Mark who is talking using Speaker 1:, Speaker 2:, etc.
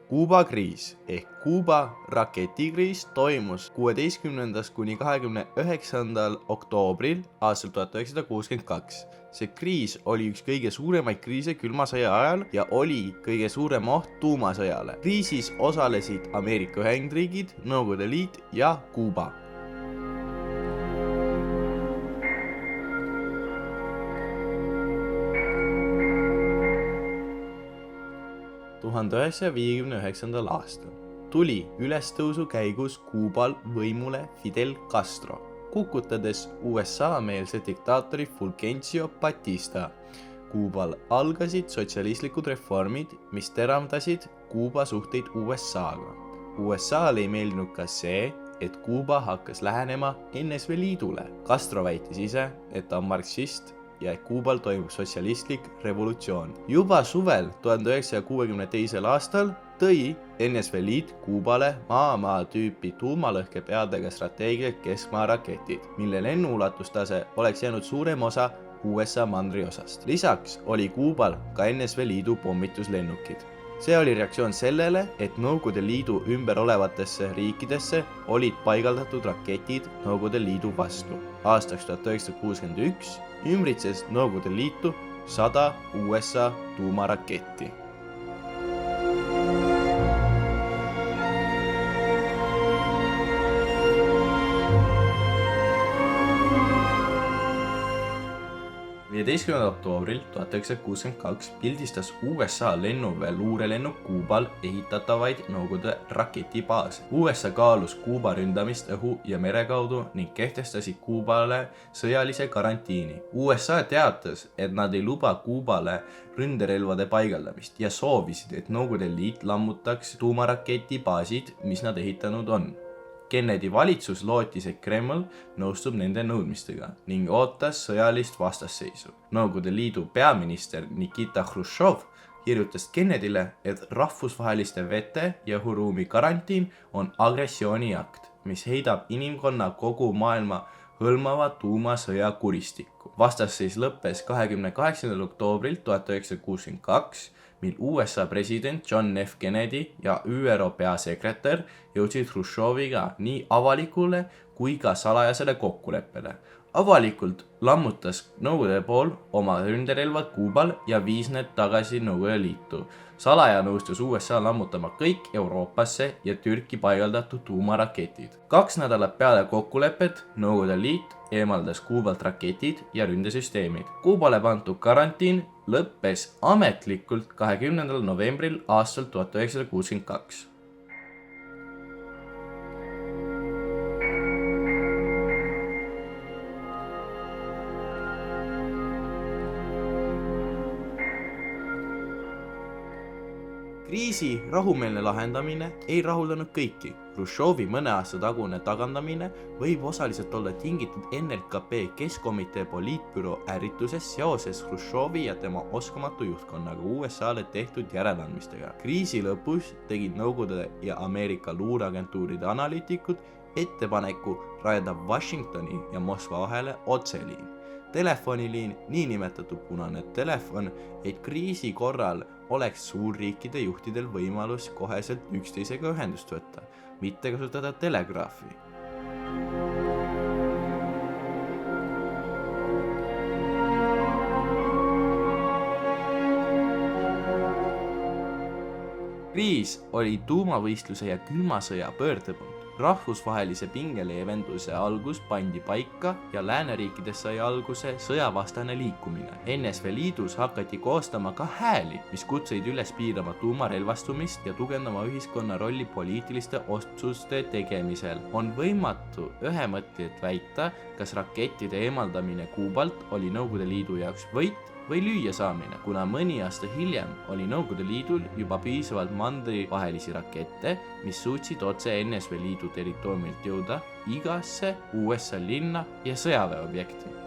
Speaker 1: Kuuba kriis ehk Kuuba raketikriis toimus 16. kuni 29. oktoobril aastal 1962. See kriis oli üks kõige suuremaid kriise külma sõja ajal ja oli kõige suurem oht tuumasõjale. Kriisis osalesid Ameerika Ühendriigid, Nõukogude Liit ja Kuuba. 1959. aastal tuli ülestõusu käigus Kuubal võimule Fidel Castro, kukutades USA-meelse diktaatori Fulgencio Batista. Kuubal algasid sotsialistlikud reformid, mis teravdasid Kuuba suhteid USA-ga. USA-le ei meeldinud ka see, et Kuuba hakkas lähenema NSV Liidule. Castro väitis ise, et ta on marksist ja et Kuubal toimub sotsialistlik revolutsioon. Juba suvel 1962. aastal tõi NSV Liit Kuubale maa tüüpi tuumalõhkepeadega strateegilised keskmaa raketid, mille lennuulatustase oleks jäänud suurem osa USA mandriosast. Lisaks oli Kuubal ka NSV Liidu pommituslennukid. See oli reaktsioon sellele, et Nõukogude Liidu ümber olevatesse riikidesse olid paigaldatud raketid Nõukogude Liidu vastu. Aastaks 1961 ümbritses Nõukogude Liitu 100 USA tuumaraketti. Oktoobril 1962 pildistas USA lennuväe luurelennuk Kuubal ehitatavaid Nõukogude raketibaase. USA kaalus Kuuba ründamist õhu ja mere kaudu ning kehtestasid Kuubale sõjalise karantiini. USA teatas, et nad ei luba Kuubale ründerelvade paigaldamist ja soovisid, et Nõukogude Liit lammutaks tuumaraketibaasid, mis nad ehitanud on. Kennedy valitsus lootis, et Kreml nõustub nende nõudmistega ning ootas sõjalist vastasseisu. Nõukogude Liidu peaminister Nikita Hruštšov kirjutas Kennedyle, et rahvusvaheliste vete ja õhuruumi karantiin on agressiooniakt, mis heidab inimkonna kogu maailma hõlmava tuumasõja kuristikku. Vastasseis lõppes 28. oktoobril 1962, mil USA president John F. Kennedy ja ÜRO peasekretär jõudsid Hruštšoviga nii avalikule kui ka salajasele kokkuleppele. Avalikult lammutas Nõukogude pool oma ründerelvad Kuubal ja viis need tagasi Nõukogude Liitu. Salaja nõustus USA lammutama kõik Euroopasse ja Türki paigaldatud tuumaraketid. 2 nädalat peale kokkulepet Nõukogude Liit eemaldas Kuubalt raketid ja ründesüsteemid. Kuubale pandud karantiin lõppes ametlikult 20. novembril aastal 1962. Kriisi rahumeelne lahendamine ei rahuldanud kõiki. Hruštšovi mõne aasta tagune tagandamine võib osaliselt olla tingitud NLKP Keskkomitee poliitbüroo ärritusest seoses Hruštšovi ja tema oskamatu juhtkonnaga USA-le tehtud järeleandmistega. Kriisi lõpus tegid Nõukogude ja Ameerika luureagentuuride analüütikud ettepaneku rajada Washingtoni ja Moskva vahele otseliin. Telefoniliin, niinimetatud punane telefon, et kriisi korral oleks suurriikide juhtidel võimalus koheselt üksteisega ühendust võtta, mitte kasutada telegraafi. Kriis oli tuumavõistluse ja külma sõja pöördepunkt. Rahvusvahelise pingeleevenduse algus pandi paika ja lääneriikides sai alguse sõjavastane liikumine. NSV Liidus hakati koostama ka hääli, mis kutsusid üles piirama tuumarelvastumist ja tugevdama ühiskonna rolli poliitiliste otsuste tegemisel. On võimatu ühemõtteliselt väita, kas rakettide eemaldamine Kuubalt oli Nõukogude Liidu jaoks võit või lüüa saamine, kuna mõni aasta hiljem oli Nõukogude Liidul juba piisavalt mandrivahelisi rakette, mis suutsid otse NSV Liidu territooriumilt jõuda igasse USA linna ja sõjaväeobjekti.